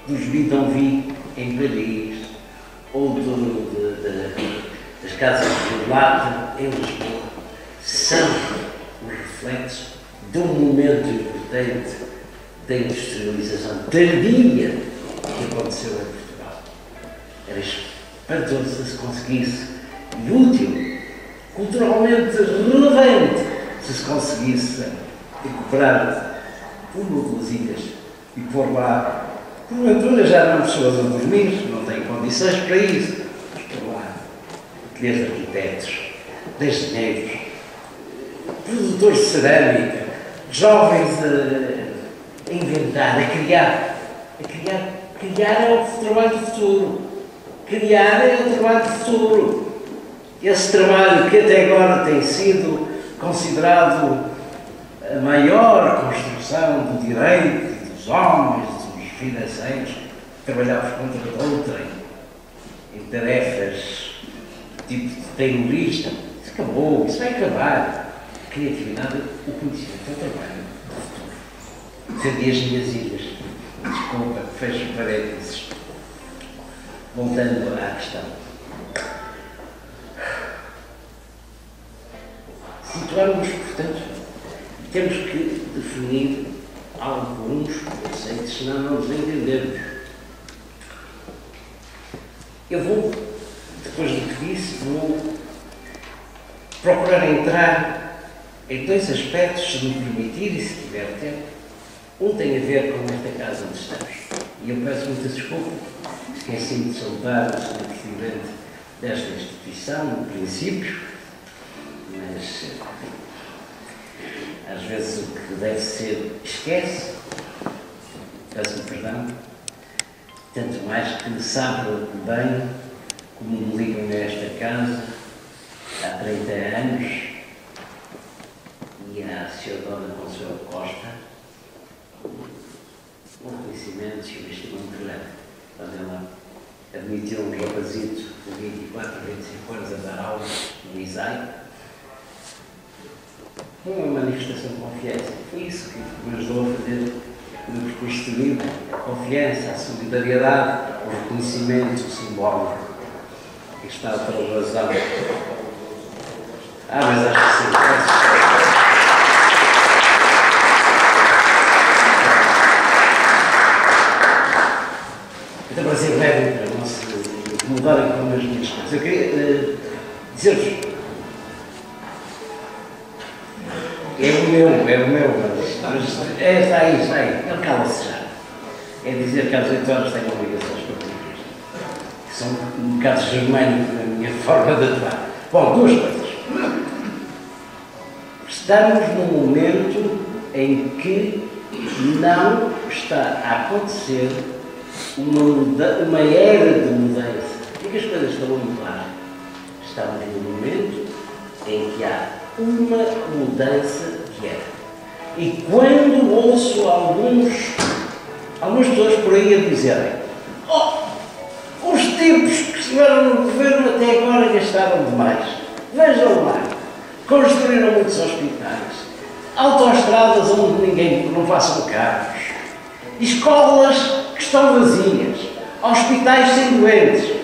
dos bidonville em Paris ou das casas de lata em Lisboa, são o reflexo de um momento importante da industrialização tardia que aconteceu em Portugal. Era espantoso se conseguisse, e útil, culturalmente relevante, se conseguisse recuperar uma ou duas ilhas e pôr lá, porventura já não pessoas a dormir, não têm condições para isso, mas pôr lá ateliês de arquitetos, de engenheiros, produtores de cerâmica, jovens a inventar, a criar. Criar é o trabalho do futuro. Criar é o trabalho do futuro. Esse trabalho que até agora tem sido considerado a maior construção do direito, dos homens, dos financeiros, trabalhávamos contra outrem, em tarefas tipo de terrorista. Isso acabou, isso vai acabar. A criatividade, o conhecimento, o trabalho do futuro. Defendi as minhas ilhas. Desculpa, fecho parênteses. Voltando à questão. Situarmos, portanto, temos que definir alguns conceitos, senão não nos entendemos. Eu vou, depois do que disse, vou procurar entrar em dois aspectos, se me permitir e se tiver tempo. Um tem a ver com esta casa onde estamos. E eu peço muita desculpa, esqueci-me de saudar o Sr. Presidente desta instituição, no princípio, mas às vezes o que deve ser esquece, peço perdão, tanto mais que sabe bem como me ligam nesta casa há 30 anos e a Sra. Dona Consuelo Costa, um reconhecimento e uma estima muito grande. Quando ela admitiu um rapazito de 24, 25 anos a dar aulas no ISAI, uma manifestação de confiança. Foi isso que me ajudou a fazer o meu percurso de vida. A confiança, a solidariedade, o reconhecimento simbólico. Aqui está a outra razão. Mas acho que sim. Então, para ser breve, para não se incomodarem com as minhas coisas, eu queria dizer-vos. É o meu, mas está aí, ele cala-se já. É dizer que às 8 horas tenho obrigações públicas, que são um bocado germânico na minha forma de atuar. Bom, duas coisas. Estamos num momento em que não está a acontecer uma era de mudança. E que as coisas estão a mudar. Estamos num momento em que há uma mudança de era. E quando ouço algumas pessoas por aí a dizerem: os tipos que estiveram no governo até agora gastaram demais. Vejam lá, construíram muitos hospitais, autoestradas onde ninguém não passam carros, escolas que estão vazias, hospitais sem doentes.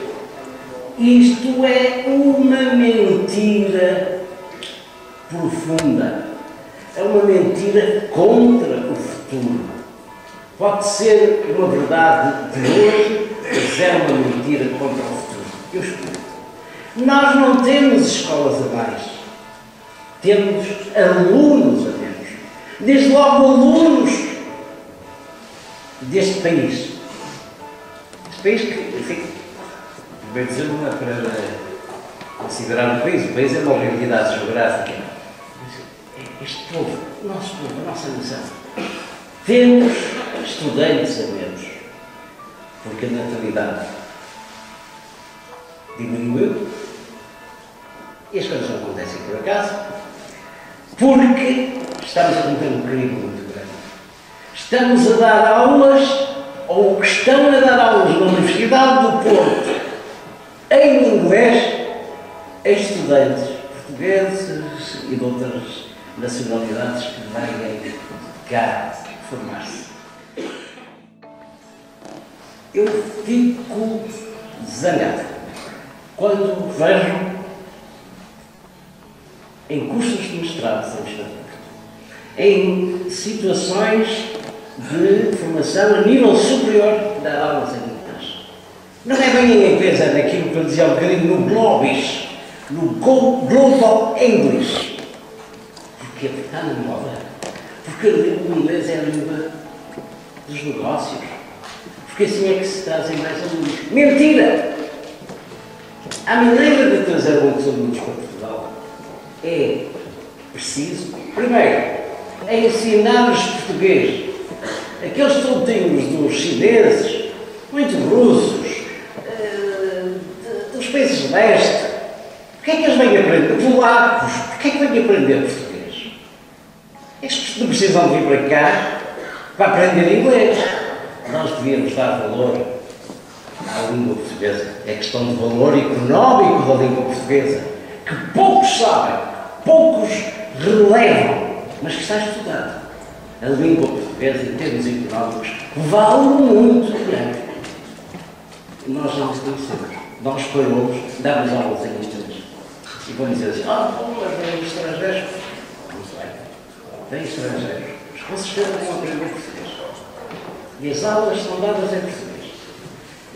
Isto é uma mentira profunda. É uma mentira contra o futuro. Pode ser uma verdade de hoje, mas é uma mentira contra o futuro. Eu explico. Nós não temos escolas a mais. Temos alunos a menos. Desde logo alunos deste país. Este país que, enfim, bem dizer, não é para considerar o país é uma realidade geográfica. Este povo, o nosso povo, a nossa nação, temos estudantes a menos, porque a natalidade diminuiu e as coisas não acontecem por acaso, porque estamos a cometer um crime muito grande. Estamos a dar aulas, ou estão a dar aulas na Universidade do Porto, em inglês, a estudantes portugueses e de outras nacionalidades que vêm cá formar-se. Eu fico zangado quando vejo em cursos de mestrado em Estatuto em situações de formação a nível superior da aulas em inglês. Não é bem em inglês, é naquilo que eu dizia um bocadinho no Globis, no Global English. Porque está na moda. Porque o inglês é a língua dos negócios. Porque assim é que se trazem mais alunos. Mentira! A maneira de trazer muitos alunos para Portugal é preciso, primeiro, ensinar-lhes português. Aqueles tontinhos dos chineses, muito russos, dos países de leste, porquê é que eles vêm aprender? Polacos, porquê é que vêm aprender português? Estes não precisam de vir para cá para aprender inglês. Nós devíamos dar valor à língua portuguesa. É questão de valor económico da língua portuguesa, que poucos sabem, poucos relevam, mas que está estudado. A língua portuguesa, em termos económicos, vale muito dinheiro. Nós não conhecemos. Nós paramos, damos aulas em inglês. E vamos dizer assim, mas vêm estrangeiros. Não sei. Vêm estrangeiros. Mas com certeza vão aprender português. E as aulas são dadas em português.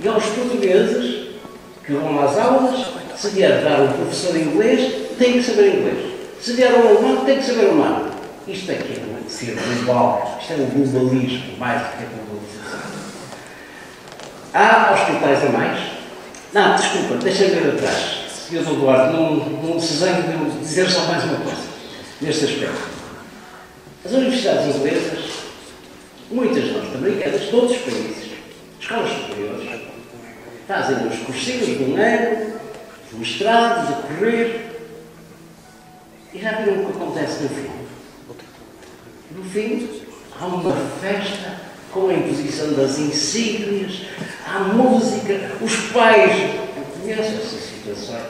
E aos portugueses que vão às aulas, se vier dar um professor de inglês, tem que saber inglês. Se vier um alemão, tem que saber alemão. Isto é que é ser global. Isto é o globalismo, mais do que a globalização. Há hospitais a mais? Não, desculpa, deixa-me ver atrás. Eu, Dr. Duarte, não se zangue de dizer só mais uma coisa, neste aspecto. As universidades inglesas, muitas norte-americanas, de outros países, escolas superiores, fazem os cursinhos de um ano, de mestrado, de correr, e já viram o que acontece no fim. No fim, há uma festa com a imposição das insígnias, há música, os pais, eu conheço essas situações,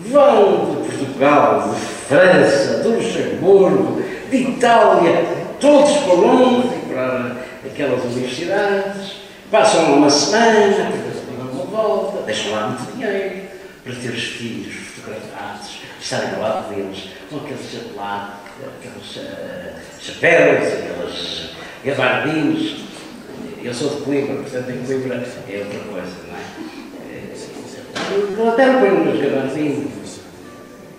vão de Portugal, de França, de Luxemburgo, de Itália, todos para longe, para aquelas universidades, passam uma semana, dão uma volta, deixam lá muito dinheiro para ter os filhos fotografados, estarem ao lado deles, com aqueles chapelados, aqueles chapéus, aqueles gabardinhos. Eu sou de Coimbra, portanto em Coimbra é outra coisa, não é? Até põe nos gabardinhos.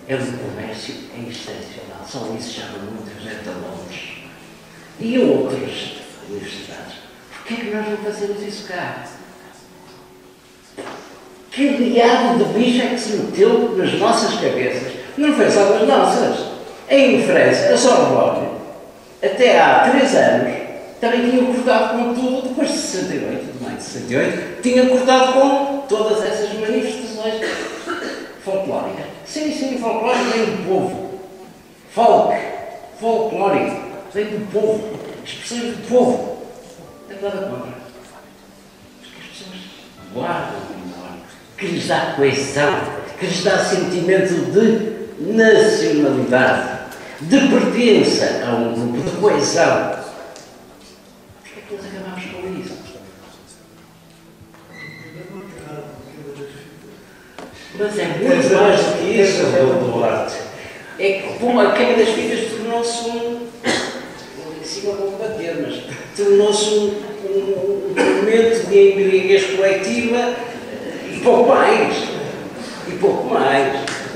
É um comércio excepcional, só isso chama muita gente a Londres. E outras universidades. Porquê é que nós não fazemos isso cá? Que diabo de bicho é que se meteu nas nossas cabeças? Não foi só nas nossas. Em França, a Sorbonne, até há 3 anos, também tinha cortado com tudo, depois de 68, de maio de 68, tinha cortado com todas essas manifestações folclóricas. Sim, folclórico vem do povo. Folclórico vem do povo. Expressões do povo. Não tem nada contra. Porque as pessoas guardam o memória, que lhes dá coesão, que lhes dá sentimento de nacionalidade, de pertença a um grupo, de coesão. Porquê é que nós acabamos com isso? Mas é muito mais do que isso, Dr. Duarte. É que a queima das fitas tornou-se em cima vou bater, mas tornou-se um momento de embriaguez coletiva e pouco mais.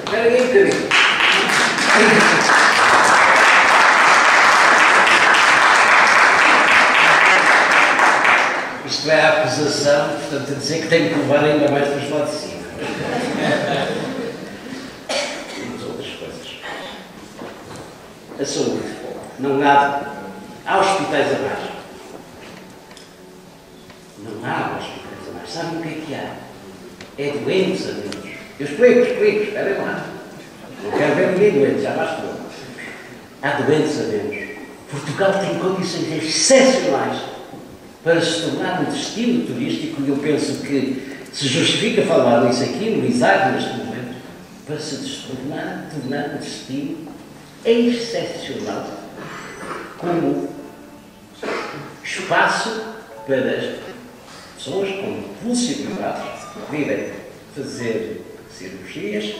Espera aí um bocadinho. Isto é a acusação, portanto, a dizer que tenho que levar ainda mais para os lados de cima. Temos outras coisas. A saúde. Não há hospitais a mais. Não há hospitais a mais. Sabem o que há? É doentes a menos. Eu explico, esperem lá. Não quero ver ninguém doente, já bastou. Há doentes a menos. Portugal tem condições excepcionais para se tornar um destino turístico, e eu penso que se justifica falar nisso aqui, no ISAC, neste momento, para se tornar um destino excepcional, como espaço para as pessoas com possibilidades de virem fazer cirurgias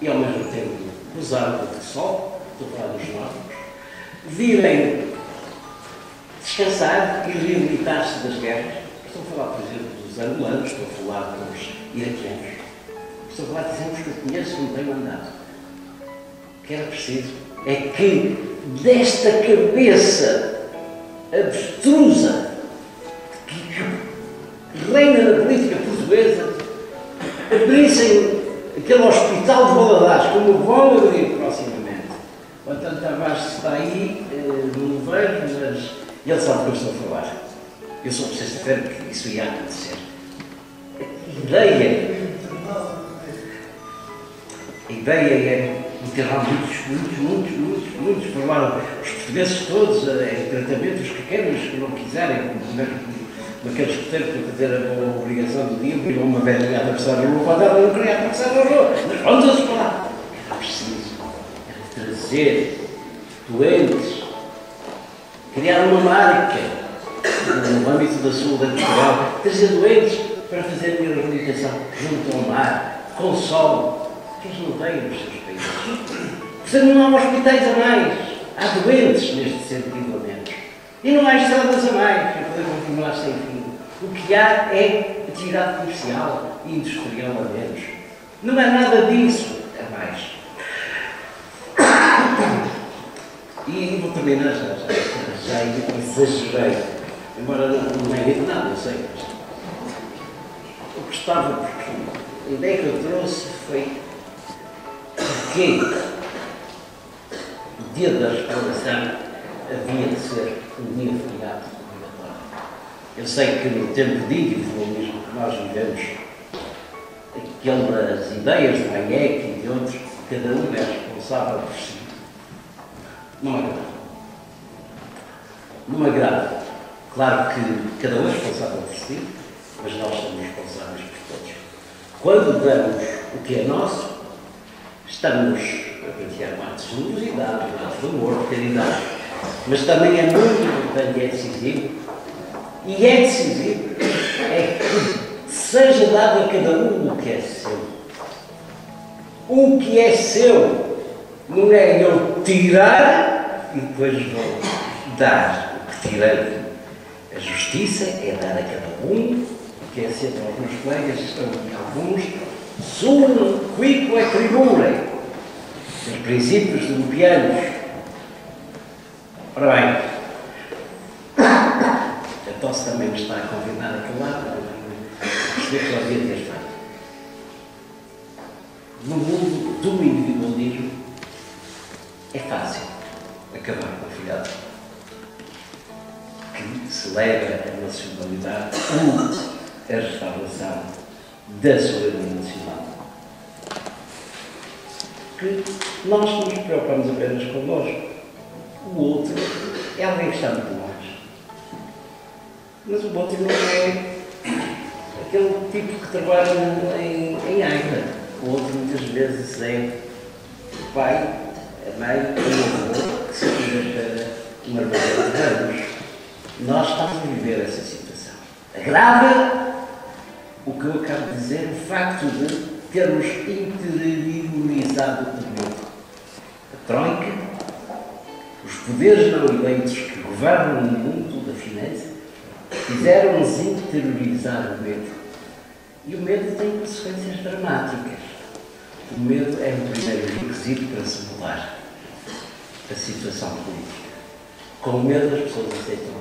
e, ao mesmo tempo, usar o sol, estou a falar dos nórdicos, virem descansar e reabilitar-se das guerras. Estou a falar, por exemplo, dos angolanos, estou a falar dos iraquianos, estou a falar de exemplos que eu conheço e não tenho andado. O que era preciso é que desta cabeça abstrusa que reina na política portuguesa abrissem aquele hospital de Valadares, como vão abrir proximamente. O António Tavares está aí, não vejo, mas ele sabe do que eu estou a falar. Eu sou preciso saber que isso ia acontecer. A ideia é enterrar muitos, falaram os portugueses todos em tratamentos que querem, os que não quiserem, naqueles que têm que ter a obrigação do dia, viram uma velhinha a atravessar a rua, quando ela não queria atravessar a rua, mas vão todos para lá. Era preciso, era trazer doentes, criar uma marca no âmbito da saúde em Portugal, trazer doentes para fazer a reabilitação junto ao mar, com sol, que eles não têm nos seus países. Portanto, não há hospitais a mais, há doentes neste sentido a menos. E não há estradas a mais, para poder continuar sem fim. O que há é atividade comercial e industrial a menos. Não há nada disso a mais. E vou terminar já exagerei, embora não é dito nada, eu sei. Eu gostava, porque a ideia que eu trouxe foi que o dia da restauração havia de ser um dia feriado obrigatório. Eu sei que no tempo de individualismo que nós vivemos, aquelas ideias de Hayek e de outros, cada um é responsável por si. Não agrada. Não agrada. Claro que cada um é responsável por si, mas nós somos responsáveis por todos. Quando damos o que é nosso, estamos a praticar um ato de generosidade, um ato de amor, de caridade. Mas também é muito importante e é decisivo, é que seja dado a cada um o que é seu. O que é seu não é eu tirar e depois vou dar o que tirei. A justiça é dar a cada um o que é seu. Alguns colegas estão aqui, alguns sum quico et tribure, os princípios demopianos. Ora bem, a tosse também me está a convidar a calar, perceber que já devia ter feito. No mundo do individualismo é fácil acabar com a filhada que celebra a nacionalidade ou a restauração da soberania nacional. Que nós nos preocupamos apenas connosco. O outro é alguém que está muito longe. Mas o outro não é aquele tipo que trabalha em Agra. O outro muitas vezes é o pai, a mãe, o avô que se tira para uma armadilha de anos. Nós estamos a viver essa situação. Agrava o que eu acabo de dizer, o facto de termos interiorizado o medo. A Troika, os poderes não eleitos que governam o mundo da finança, fizeram-nos interiorizar o medo. E o medo tem consequências dramáticas. O medo é o primeiro requisito para se mudar a situação política. Com o medo as pessoas aceitam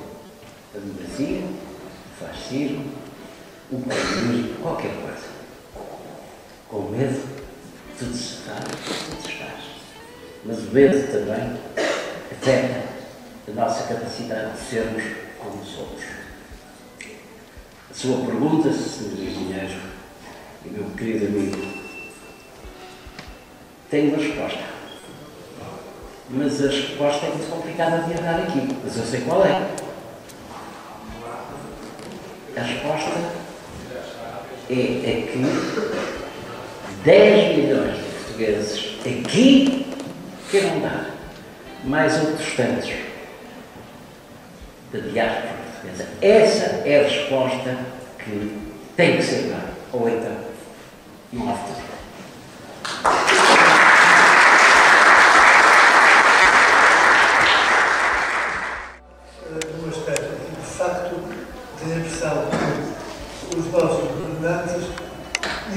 a democracia, o fascismo, o comunismo, qualquer coisa. Com medo, tudo se faz, tudo se faz. Mas o medo também afeta a nossa capacidade de sermos como somos. A sua pergunta, Sr. Engenheiro e meu querido amigo, tem uma resposta. Mas a resposta é muito complicada de dar aqui, mas eu sei qual é. A resposta é que 10 milhões de portugueses aqui queiram dar mais outros tantos da diáspora portuguesa. Essa é a resposta que tem que ser dada. Ou então, não há futuro.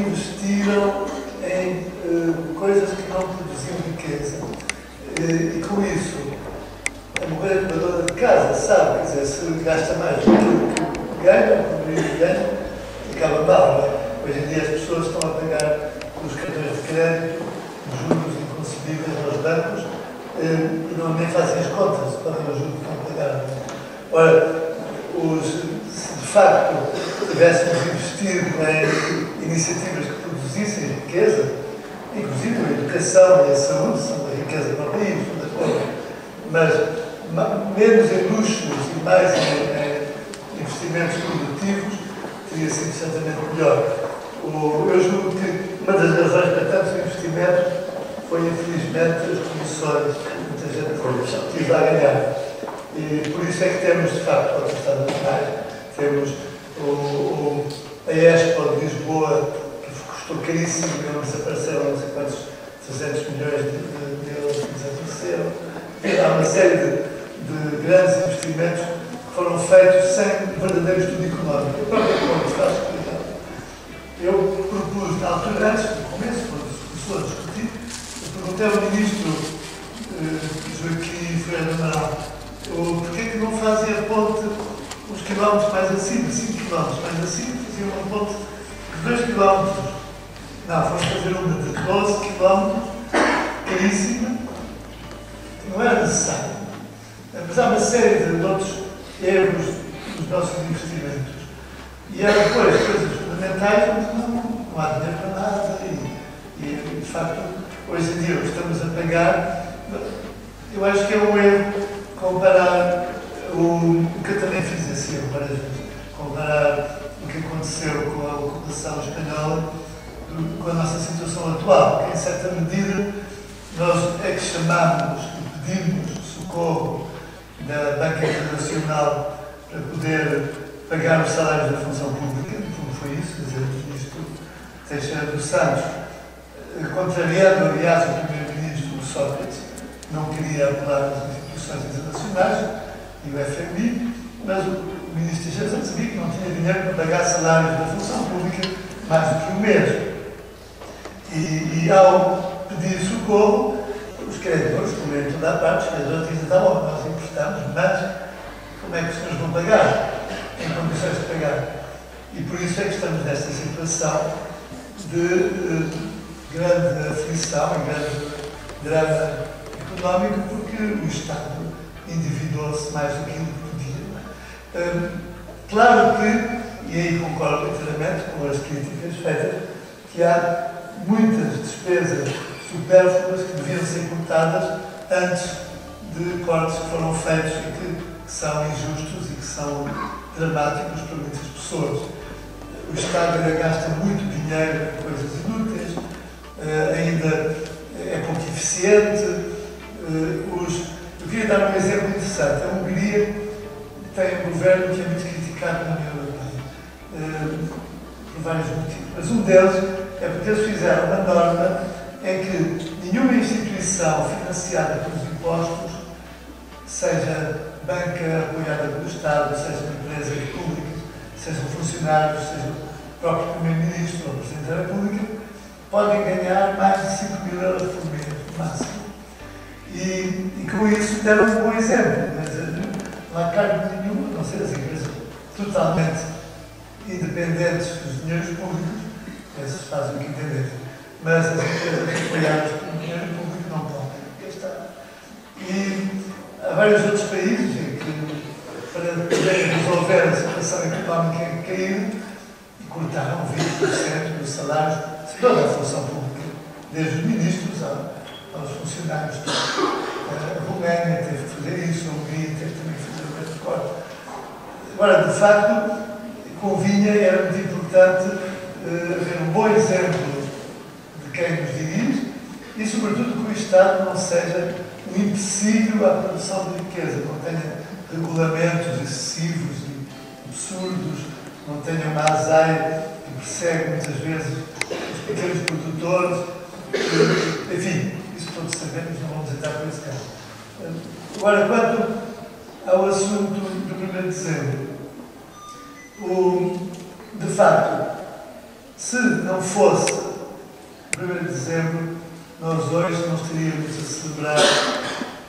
investiram em coisas que não produziam riqueza. E com isso, a mulher que dona de casa sabe, quer dizer, se gasta mais do que ganha, o marido ganha, acaba mal. Não é? Hoje em dia as pessoas estão a pagar os cartões de crédito, juros inconcebíveis aos bancos, e não nem fazem as contas para o juro que estão a pagar. Ora, se de facto tivéssemos investido em iniciativas que produzissem riqueza, inclusive a educação e a saúde são a riqueza para o país, estou de acordo, mas menos em luxos e mais em investimentos produtivos, teria sido certamente melhor. Eu julgo que uma das razões para tantos investimentos foi, infelizmente, as comissões que muita gente quis lá ganhar. E por isso é que temos, de facto, outros Estados Nacionais, temos a Expo de Lisboa, que custou caríssimo, e onde desapareceram não sei quantos 300 milhões de euros que desapareceram. Há uma série de grandes investimentos que foram feitos sem verdadeiro estudo económico. Eu próprio conto, faz explicar. Eu propus, na altura, antes do começo, quando os professores discutiram, eu perguntei ao ministro Joaquim Ferreira Amaral porquê que não fazia a ponte uns quilómetros mais acima, 5 quilómetros mais acima, faziam uma ponte de 2 quilómetros. Não, vamos fazer uma de 12 quilómetros, caríssima, que não era necessário. Mas há uma série de outros erros nos nossos investimentos. E há depois coisas fundamentais, mas não há dinheiro para nada. E de facto, hoje em dia, o que estamos a pagar, eu acho que é um erro comparar o que eu também fiz assim várias vezes, comparar o que aconteceu com a ocupação espanhola com a nossa situação atual, porque em certa medida nós é que chamámos e pedimos socorro da Banca Internacional para poder pagar os salários da função pública, como foi isso, quer dizer, o ministro Teixeira dos Santos, contrariando, aliás, o primeiro-ministro Sócrates, não queria apelar às instituições internacionais e o FMI, mas o ministro Teixeira dos Santos sabia que não tinha dinheiro para pagar salários da função pública mais do que o mesmo. E ao pedir socorro, os credores, como em toda a parte, os credores dizem, está bom, nós emprestamos, mas como é que os senhores vão pagar? Em condições de pagar. E por isso é que estamos nesta situação de grande aflição e grande drama económico, porque o Estado endividou-se mais do que ele podia. Claro que, e aí concordo inteiramente com as críticas feitas, que há muitas despesas supérfluas que deviam ser cortadas antes de cortes que foram feitos e que são injustos e que são dramáticos para muitas pessoas. O Estado ainda gasta muito dinheiro em coisas inúteis, ainda é pouco eficiente. Eu queria dar um exemplo interessante. A Hungria tem um governo que é muito criticado na União Europeia, por vários motivos. Mas um deles é porque eles fizeram uma norma em que nenhuma instituição financiada pelos impostos, seja banca apoiada pelo Estado, seja uma empresa pública, sejam funcionários, seja o próprio Primeiro-Ministro ou o Presidente da República, podem ganhar mais de 5 mil euros por mês, no máximo. E com isso deram um bom exemplo. Não há cargo nenhuma, não sei, as empresas totalmente independentes dos dinheiros públicos, esses fazem o que entenderem, mas as empresas apoiadas pelo dinheiro público não podem. E há vários outros países em que, para poderem resolver a situação económica em que caíram, cortaram 20% dos salários de toda a função pública, desde os ministros aos funcionários. A Roménia teve que fazer isso, a Hungria teve também que fazer o mesmo corte. Agora, de facto, convinha, era muito importante haver um bom exemplo de quem nos dirige e, sobretudo, que o Estado não seja um empecilho à produção de riqueza, não tenha regulamentos excessivos e absurdos, não tenha uma azaia que persegue muitas vezes os pequenos produtores. Enfim, isso todos sabemos, não vamos entrar por esse caso. Agora, quanto ao assunto do 1º de dezembro, de facto, Se não fosse 1º de dezembro, nós hoje não estaríamos a celebrar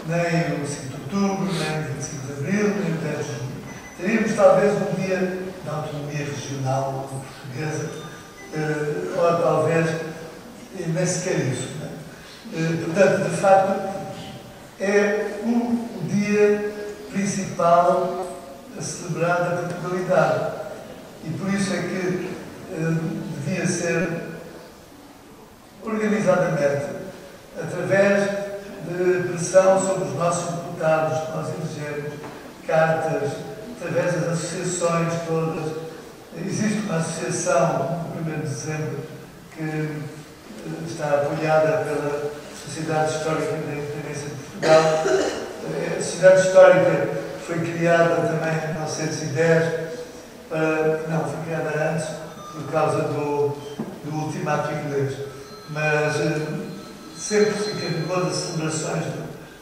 nem o 5 de outubro, nem o 25 de abril, nem o 10 de junho. Teríamos talvez um dia da autonomia regional portuguesa, ou talvez nem sequer isso. Portanto, de facto, é o dia principal a celebrar da Portugalidade. E por isso é que devia ser organizadamente, através de pressão sobre os nossos deputados que nós elegemos, cartas, através das associações todas. Existe uma associação, no 1º de dezembro, que está apoiada pela Sociedade Histórica da Independência de Portugal. A Sociedade Histórica foi criada também em 1910, não, foi criada antes, por causa do ultimato inglês. Mas sempre se encarregou das celebrações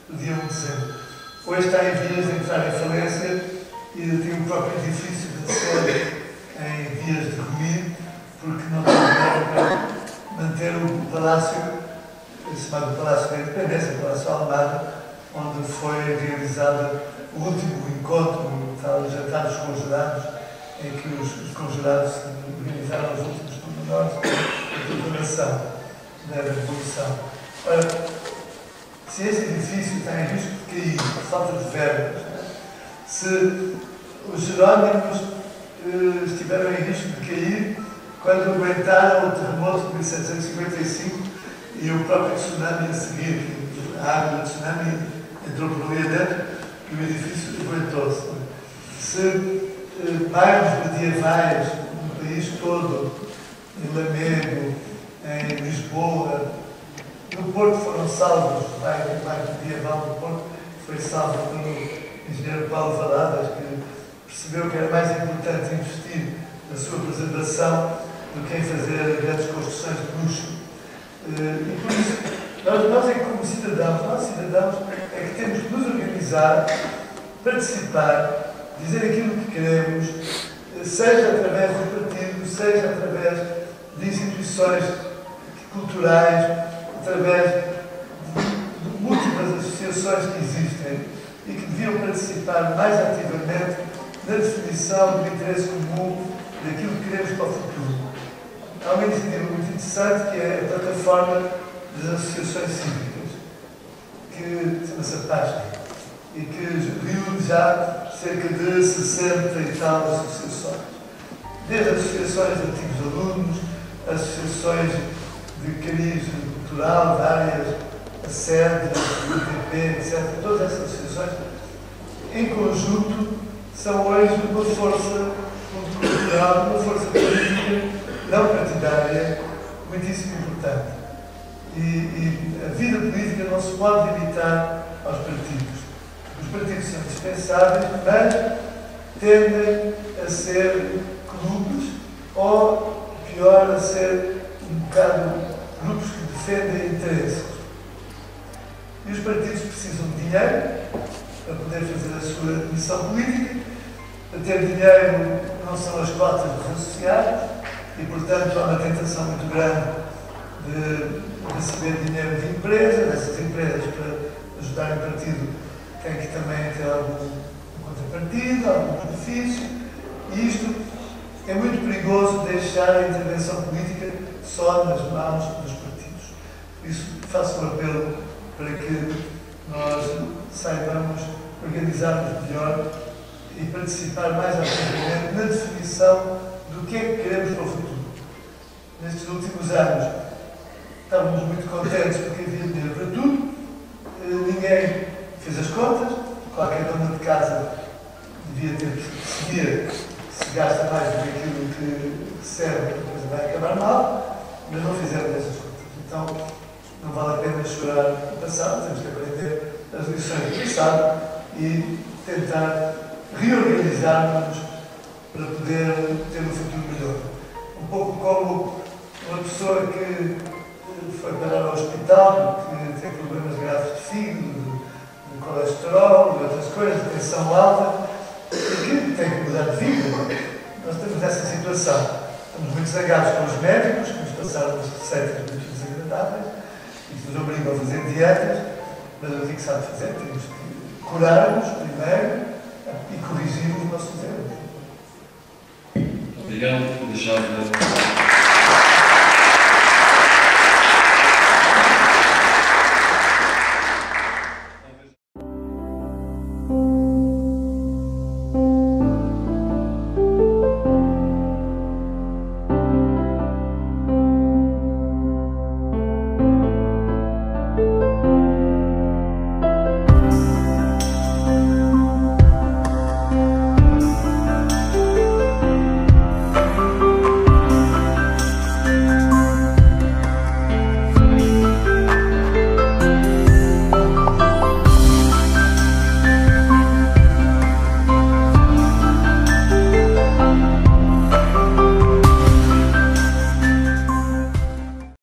do dia 1 de dezembro. Hoje está em vias de entrar em falência e tem o próprio edifício de sede em vias de ruir, porque não tem dinheiro para manter o palácio, chamado Palácio da Independência, o Palácio Almada, onde foi realizado o último encontro, o tal jantar dos conjurados, em que os conjurados organizaram os últimos pormenores da preparação da Revolução. Ora, se esse edifício está em risco de cair por falta de verbas, se os Jerónimos estiveram em risco de cair quando aguentaram o terremoto de 1755 e o próprio tsunami a seguir, a água do tsunami entrou por ali adentro e o edifício aguentou-se. Se bairros medievais no país todo, em Lamego, em Lisboa, no Porto foram salvos, o bairro medieval do Porto foi salvo pelo engenheiro Paulo Valadas, que percebeu que era mais importante investir na sua preservação do que em fazer grandes construções de luxo. E por isso, nós é que como cidadãos, é que temos que nos organizar, participar, dizer aquilo que queremos, seja através do partido, seja através de instituições culturais, através de múltiplas associações que existem e que deviam participar mais ativamente na definição do interesse comum daquilo que queremos para o futuro. Há uma iniciativa muito interessante que é a plataforma das associações cívicas, que chama-se APASC, e que reúne já cerca de 60 e tal associações. Desde associações de antigos alunos, associações de cariz cultural, de áreas, a SED, a UTP, etc. Todas essas associações, em conjunto, são hoje uma força cultural, uma força política não partidária, muitíssimo importante. E a vida política não se pode limitar aos partidos. Os partidos são indispensáveis, mas tendem a ser clubes ou, pior, a ser um bocado grupos que defendem interesses. E os partidos precisam de dinheiro para poder fazer a sua missão política. Para ter dinheiro não são as cotas dos associados e, portanto, há uma tentação muito grande de receber dinheiro de empresas. Essas empresas, para ajudarem o partido, têm que também ter algum contrapartido, algum benefício. E isto é muito perigoso deixar a intervenção política só nas mãos dos partidos. Por isso, faço um apelo para que nós saibamos organizar-nos melhor e participar mais ativamente na definição do que é que queremos para o futuro. Nestes últimos anos, estávamos muito contentes porque havia dinheiro para tudo, ninguém fez as contas, qualquer dona de casa devia ter que decidir se gasta mais do que aquilo que recebe, a coisa vai acabar mal, mas não fizemos essas contas. Então, não vale a pena chorar no passado, temos que aprender as lições do passado e tentar reorganizar-nos para poder ter um futuro melhor. Um pouco como uma pessoa que foi parar ao hospital porque tem problemas graves de fígado, de colesterol, de outras coisas, de tensão alta, e que tem que mudar de vida. Nós temos essa situação. Somos muito zangados com os médicos, que nos passaram as receitas muito desagradáveis e que nos obrigam a fazer dietas, mas o que sabe fazer? Temos que curar-nos primeiro e corrigir os nossos erros. Obrigado. Deixava